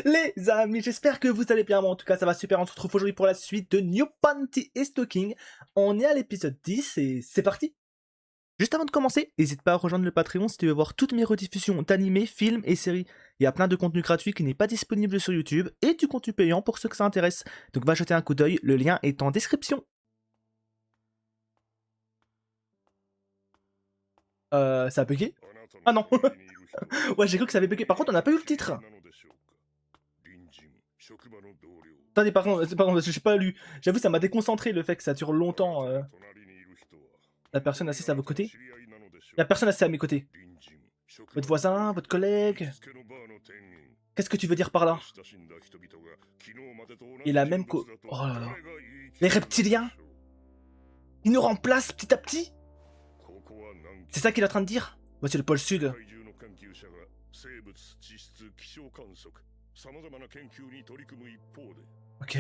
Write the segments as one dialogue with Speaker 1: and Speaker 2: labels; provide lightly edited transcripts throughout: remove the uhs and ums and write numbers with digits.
Speaker 1: Les amis, j'espère que vous allez bien. Moi, en tout cas, ça va super. On se retrouve aujourd'hui pour la suite de New Panty et Stalking. On est à l'épisode 10 et c'est parti. Juste avant de commencer, n'hésite pas à rejoindre le Patreon si tu veux voir toutes mes rediffusions d'animés, films et séries. Il y a plein de contenu gratuit qui n'est pas disponible sur YouTube et du contenu payant pour ceux que ça intéresse. Donc va jeter un coup d'œil, le lien est en description. Ça a bugué? Ah non. Ouais, j'ai cru que ça avait bugué. Par contre, on n'a pas eu le titre. Attendez, pardon, j'ai pas lu. J'avoue, ça m'a déconcentré le fait que ça dure longtemps. La personne assise à vos côtés. Y'a personne assise à mes côtés. Votre voisin, votre collègue. Qu'est-ce que tu veux dire par là? Il a même co... Oh là là. Les reptiliens? Ils nous remplacent petit à petit? C'est ça qu'il est en train de dire? Voici le pôle sud. Ok.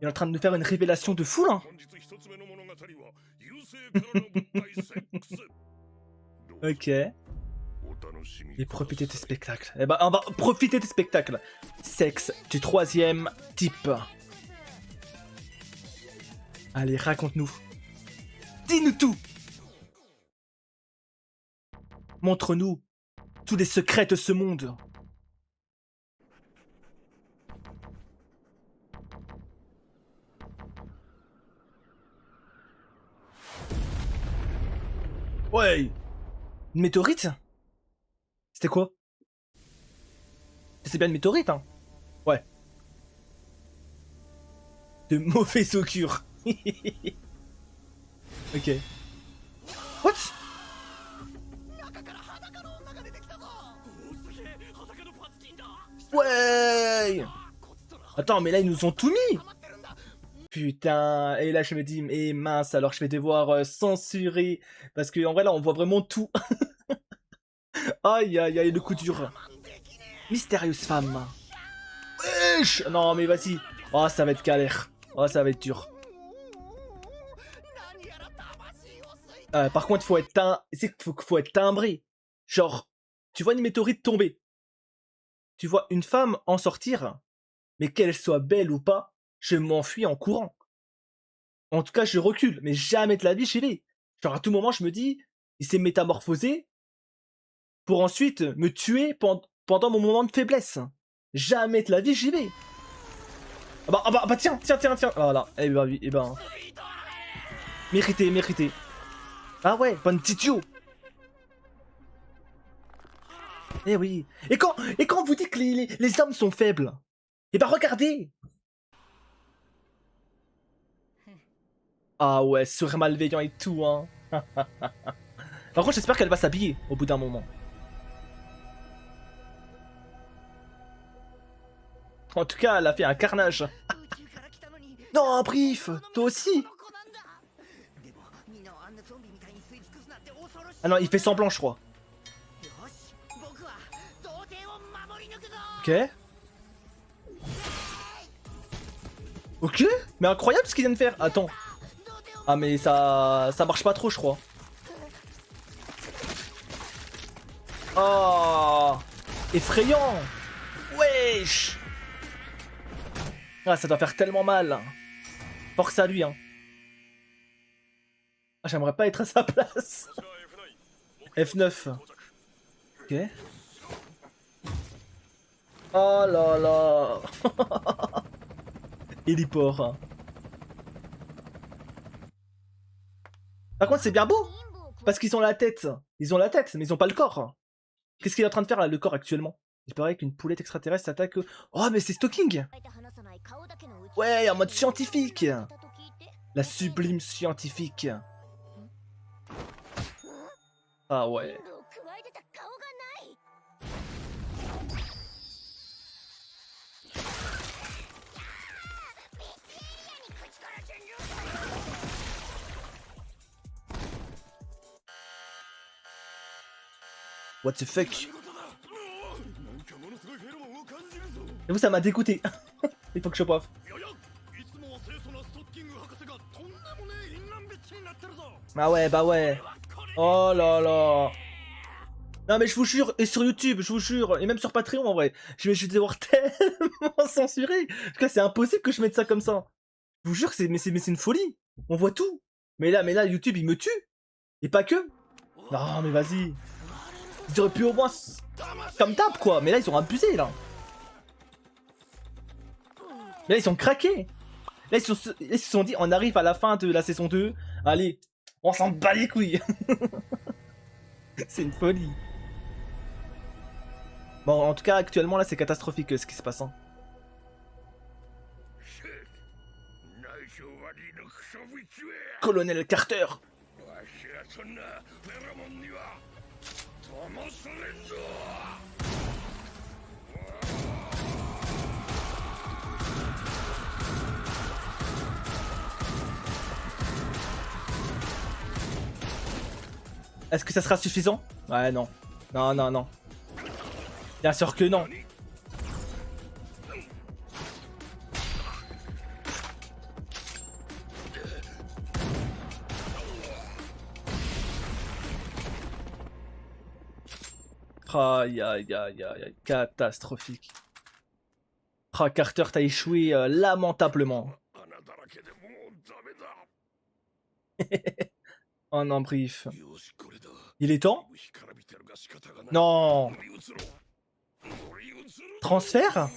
Speaker 1: Il est en train de nous faire une révélation de fou là. Ok. Et profiter de tes spectacles. Eh ben, on va profiter des spectacles. Sexe du troisième type. Allez, raconte-nous. Dis-nous tout. Montre-nous tous les secrets de ce monde. Ouais. Une météorite? C'était quoi? C'est bien une météorite, hein? Ouais. De mauvais augure. Ok. What? Ouais. Attends, mais là, ils nous ont tout mis. Putain, et là je me dis, eh mince, alors je vais devoir censurer, parce qu'en vrai là on voit vraiment tout. Aïe aïe aïe, le coup dur. Mystérieuse femme. Wesh. Non mais vas-y. Oh ça va être galère. Oh ça va être dur. Par contre faut être timbré. Genre, tu vois une météorite tomber. Tu vois une femme en sortir, mais qu'elle soit belle ou pas, je m'enfuis en courant. En tout cas je recule, mais jamais de la vie j'y vais. Genre à tout moment je me dis, il s'est métamorphosé pour ensuite me tuer pendant mon moment de faiblesse. Jamais de la vie j'y vais. Ah bah tiens. Voilà, eh ben oui, eh ben. Mérité. Ah ouais, bonne petite yo. Eh oui. Et quand on vous dit que les hommes sont faibles, eh ben regardez. Ah ouais, surmalveillant et tout, hein. Par contre, j'espère qu'elle va s'habiller au bout d'un moment. En tout cas, elle a fait un carnage. Non, Brief, toi aussi. Ah non, il fait semblant, je crois. Ok. Ok, mais incroyable ce qu'il vient de faire. Attends. Ah mais ça marche pas trop, je crois. Oh, effrayant. Wesh. Ah, ça doit faire tellement mal. Force à lui, hein. Ah, j'aimerais pas être à sa place. F9. Ok. Oh là là. Héliport. Par contre, c'est bien beau. Parce qu'ils ont la tête. Ils ont la tête, mais ils ont pas le corps. Qu'est-ce qu'il est en train de faire là, le corps actuellement? Il paraît qu'une poulette extraterrestre s'attaque. Oh, mais c'est Stalking. Ouais, en mode scientifique. La sublime scientifique. Ah ouais. What the fuck? Et vous, ça m'a dégoûté. Il faut que je boive. Ah ouais, bah ouais. Oh là là. Non mais je vous jure, et sur YouTube, je vous jure, et même sur Patreon en vrai, je vais devoir tellement censurer. Parce que là, c'est impossible que je mette ça comme ça. Je vous jure que c'est une folie. On voit tout. Mais là, YouTube, il me tue. Et pas que. Non mais vas-y. Ils auraient pu au moins... Comme d'hab quoi. Mais là, ils ont abusé là. Mais là, ils sont craqués. Là, ils se sont dit, on arrive à la fin de la saison 2. Allez, on s'en bat les couilles. C'est une folie. Bon, en tout cas, actuellement, là, c'est catastrophique ce qui se passe. Hein. Colonel Carter. Est-ce que ça sera suffisant? Ouais, non. Non, non, non. Bien sûr que non. Aïe, aïe, aïe, aïe, catastrophique. Oh, Carter, t'as échoué lamentablement. Oh non, brief. Il est temps? Non. Transfert?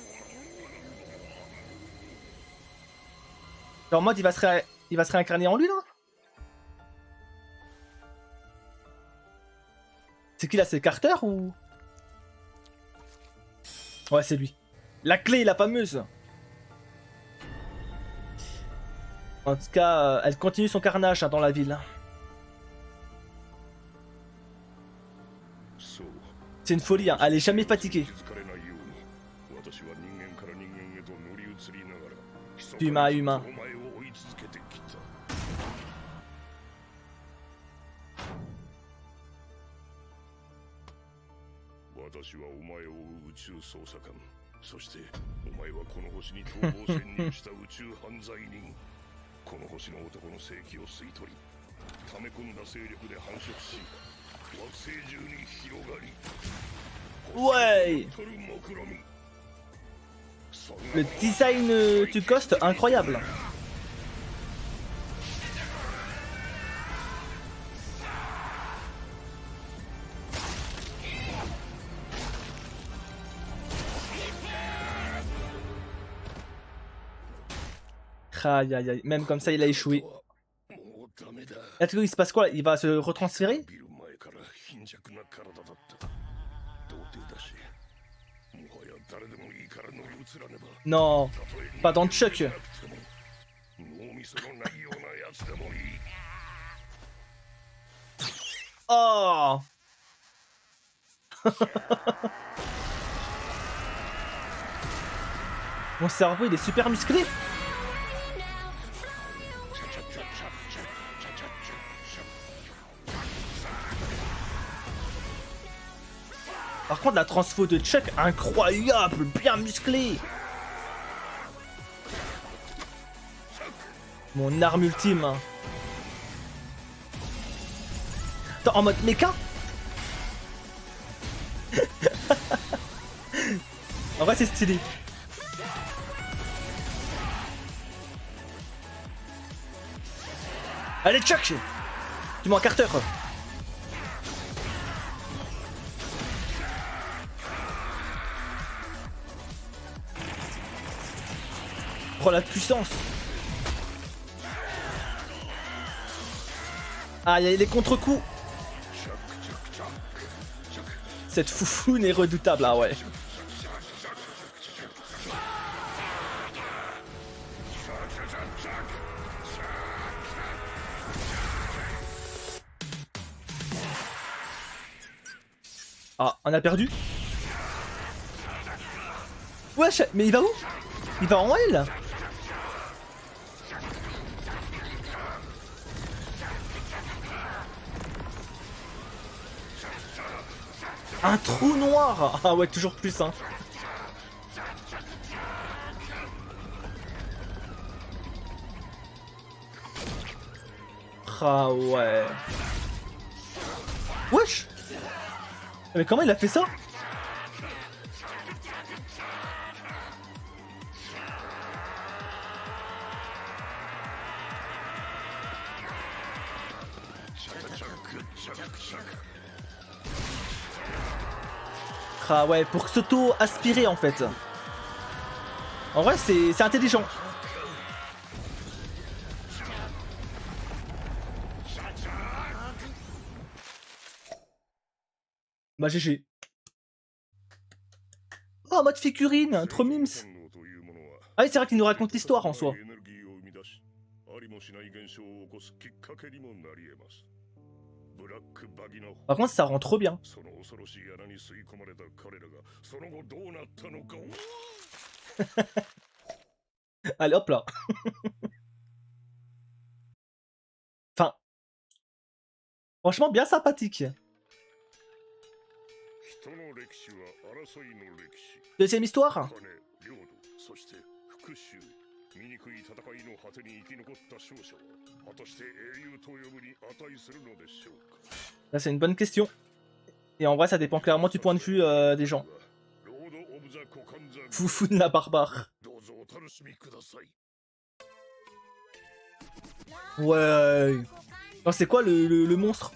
Speaker 1: Genre en mode il va se réincarner en lui là? C'est qui là? C'est Carter ou? Ouais, c'est lui. La clé, la fameuse. En tout cas, elle continue son carnage hein, dans la ville. C'est une folie, hein. Elle est jamais fatiguée. Humain à humain. Ouais. Le design du Ghost, incroyable. Aïe aïe aïe, même comme ça il a échoué. Est-ce qu'il se passe quoi? Il va se retransférer? Non, pas dans Chuck. Oh. Mon cerveau il est super musclé. Par contre la transfo de Chuck incroyable, bien musclé. Mon arme ultime. Hein. Attends, en mode méca. En vrai c'est stylé. Allez Chuck. Tu m'en Carter. Oh la puissance. Ah, il y a les contre-coups. Cette foufoune est redoutable, ah ouais. Ah, on a perdu. Wesh, mais il va où? Il va en L. Un trou noir. Ah ouais, toujours plus, hein. Ah ouais. Wesh. Mais comment il a fait ça? Ah ouais, pour s'auto-aspirer en fait. En vrai, c'est intelligent. Bah GG. Oh, mode figurine, trop mimes. Ah oui, c'est vrai qu'il nous raconte l'histoire en soi. Par contre, ça rend trop bien. Allez, hop là. Enfin, franchement, bien sympathique. Deuxième histoire. Là, c'est une bonne question. Et en vrai, ça dépend clairement du point de vue des gens. Foufou de la barbare. Ouais. Alors, c'est quoi le monstre?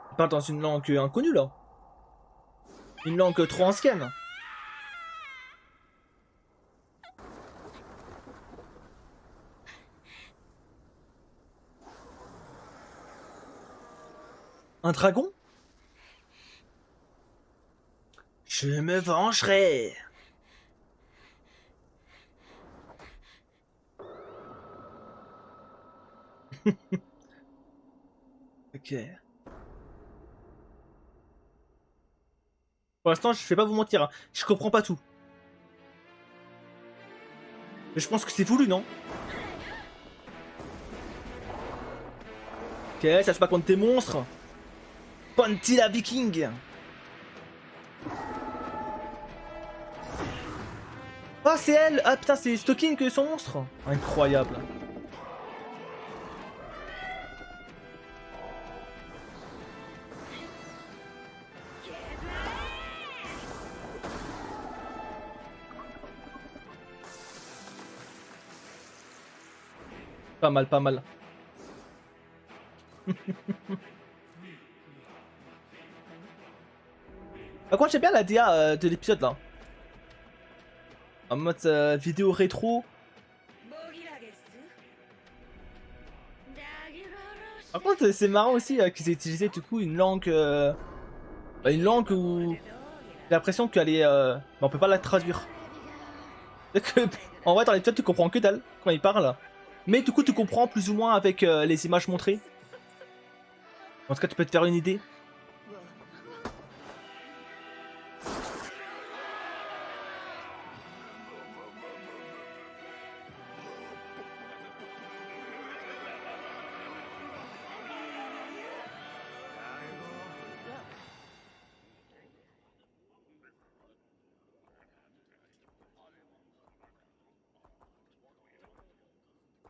Speaker 1: Il parle dans une langue inconnue là. Une langue trop ancienne. Un dragon? Je me vengerai. Ok. Pour l'instant, je vais pas vous mentir, hein. Je comprends pas tout. Mais je pense que c'est voulu, non? Ok, ça se passe contre tes monstres. Ponty la viking. Ah, c'est elle. Ah putain, c'est Stalking que son monstre. Incroyable. Pas mal, pas mal. Par contre, j'aime bien la DA de l'épisode là. En mode vidéo rétro. Par contre, c'est marrant aussi qu'ils aient utilisé du coup une langue. Une langue où j'ai l'impression qu'elle est. On peut pas la traduire. En vrai, dans l'épisode, tu comprends que dalle quand il parle. Mais du coup, tu comprends plus ou moins avec les images montrées. En tout cas, tu peux te faire une idée.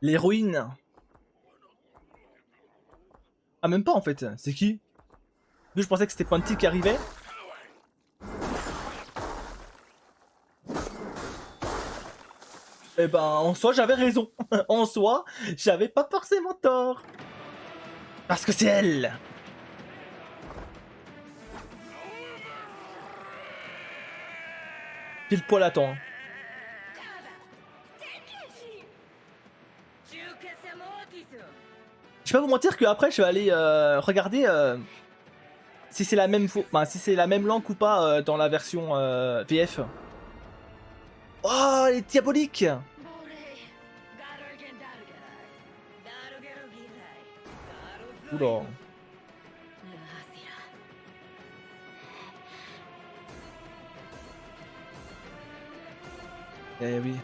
Speaker 1: L'héroïne. Ah, même pas en fait. C'est qui? Vu que je pensais que c'était Ponty qui arrivait. Eh ben, en soi, j'avais raison. En soi, j'avais pas forcément tort. Parce que c'est elle. Pile poil à temps. Je vais pas vous mentir que après je vais aller regarder si c'est la même si c'est la même langue ou pas dans la version VF. Oh, elle est diabolique. Oula. Eh oui.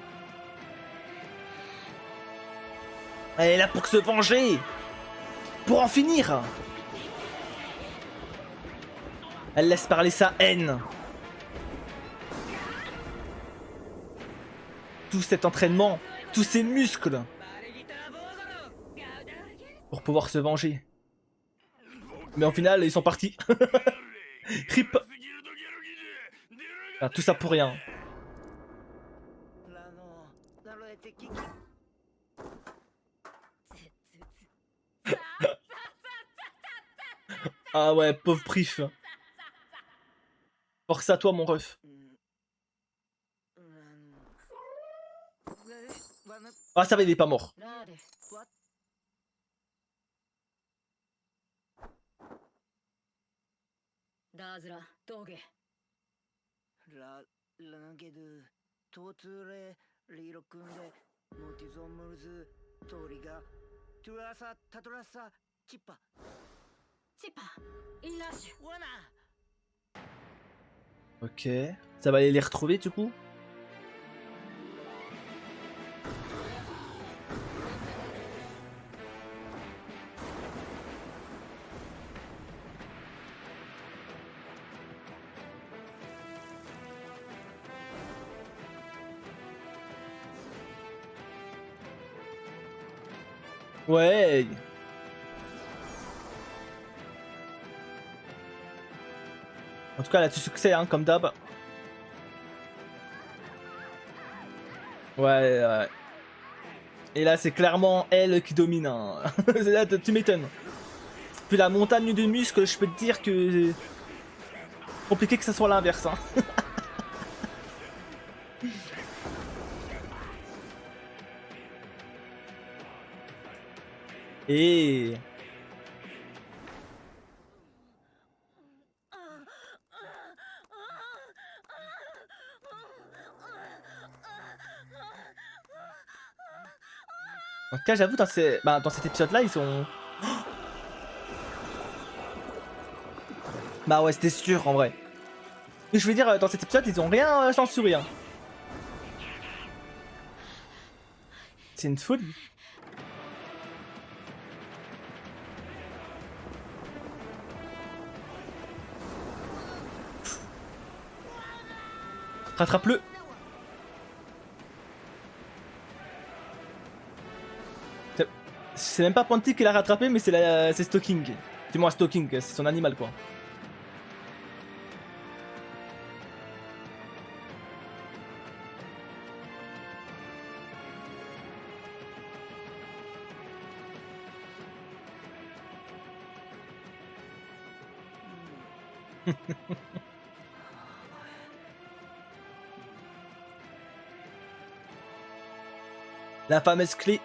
Speaker 1: Elle est là pour se venger. Pour en finir. Elle laisse parler sa haine. Tout cet entraînement, tous ces muscles. Pour pouvoir se venger. Mais au final, ils sont partis. Rip. Ah, tout ça pour rien. Ah ouais, pauvre Prif. Force à toi, mon ref. Ah, ça va, il est pas mort. Ok. Ça va aller les retrouver du coup. Ouais. En tout cas, elle a du succès, hein, comme d'hab. Ouais. Et là, c'est clairement elle qui domine. Hein. Là, tu m'étonnes. Puis la montagne de muscles, je peux te dire que... Compliqué que ça soit l'inverse. Hein. Et... En tout cas, j'avoue, dans cet épisode-là, ils ont... Bah ouais, c'était sûr, en vrai. Mais je veux dire, dans cet épisode, ils ont rien censuré. Hein. C'est une folie. Rattrape-le. C'est même pas Panty qui l'a rattrapé, mais c'est Stalking. Du moins Stalking, c'est son animal quoi. La fameuse clé.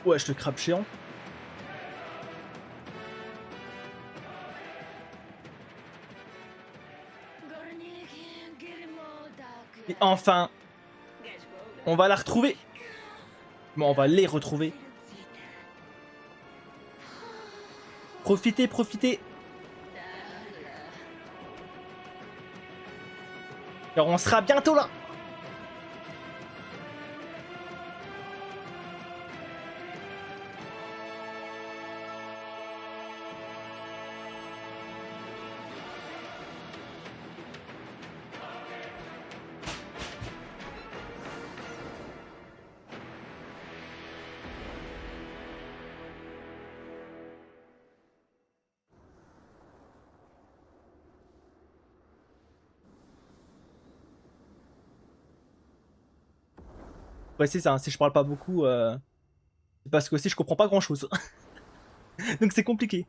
Speaker 1: Ouais, je te crabe géant. Et enfin, on va la retrouver. Bon, on va les retrouver. Profitez, profitez. Alors on sera bientôt là. Ouais, c'est ça, hein, si je parle pas beaucoup, c'est parce que aussi je comprends pas grand chose. Donc c'est compliqué.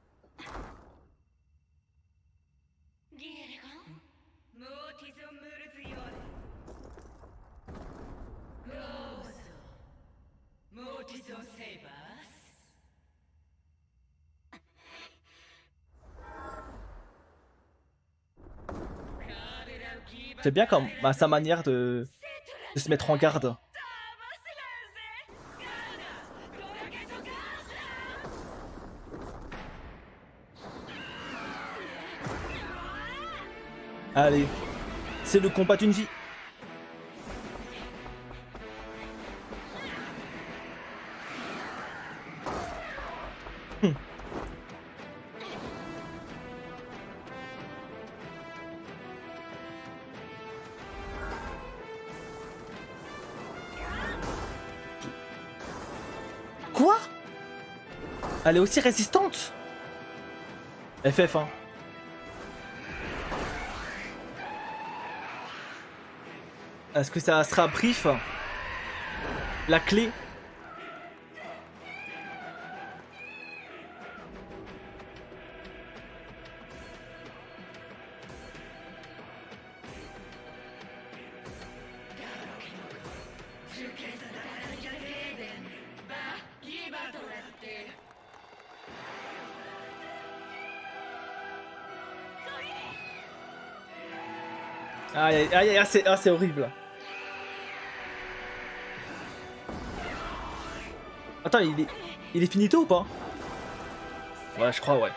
Speaker 1: J'aime bien comme sa manière de se mettre en garde. Allez, c'est le combat d'une vie. Hum. Quoi? Elle est aussi résistante? FF, hein. Est-ce que ça sera brief? La clé? Aïe aïe aïe, c'est horrible. Attends, il est finito ou pas? Ouais, je crois, ouais.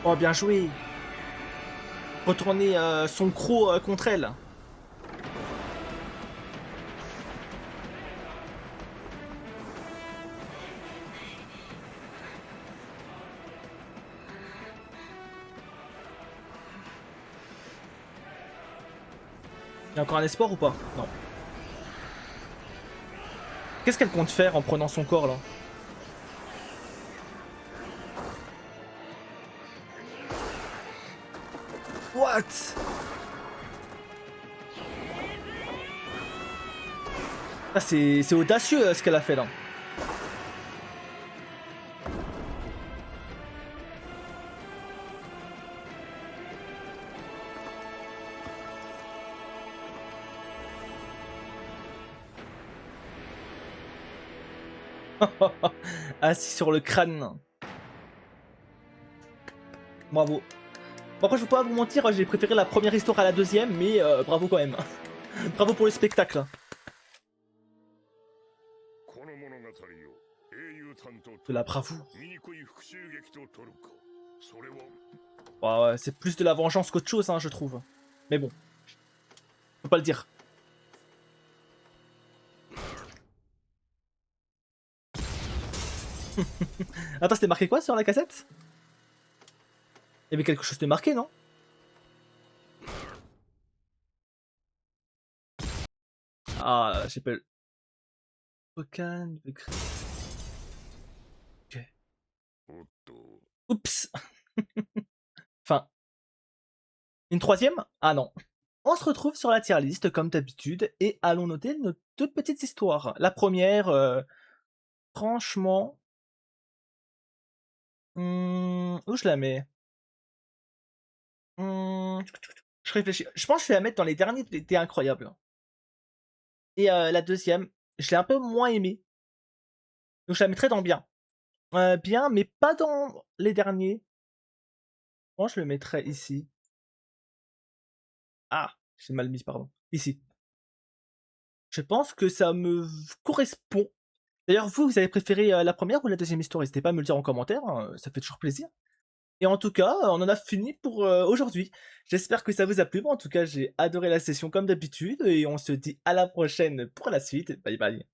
Speaker 1: Oh, bien joué. Retourner son croc contre elle. Il y a encore un espoir ou pas? Non. Qu'est-ce qu'elle compte faire en prenant son corps là? What? Ah, c'est audacieux ce qu'elle a fait là. Assis sur le crâne. Bravo. Bon, après, je vais pas vous mentir, j'ai préféré la première histoire à la deuxième, mais bravo quand même. Bravo pour le spectacle. De la bravoure. Ouais, c'est plus de la vengeance qu'autre chose, hein, je trouve. Mais bon, faut pas le dire. Attends, c'était marqué quoi sur la cassette? Il y avait quelque chose de marqué, non? Ah, j'ai pas... Pocan... Ok. Oups. Enfin... Une troisième? Ah non. On se retrouve sur la tier list comme d'habitude et allons noter nos deux petites histoires. La première, franchement... où je la mets? Je réfléchis. Je pense que je vais la mettre dans les derniers d'été incroyables. Et la deuxième, je l'ai un peu moins aimée. Donc je la mettrai dans bien. Bien, mais pas dans les derniers. Moi, je le mettrais ici. Ah, j'ai mal mis, pardon. Ici. Je pense que ça me correspond. D'ailleurs, vous avez préféré la première ou la deuxième histoire? N'hésitez pas à me le dire en commentaire, hein, ça fait toujours plaisir. Et en tout cas, on en a fini pour aujourd'hui. J'espère que ça vous a plu. Bon, en tout cas, j'ai adoré la session comme d'habitude. Et on se dit à la prochaine pour la suite. Bye bye.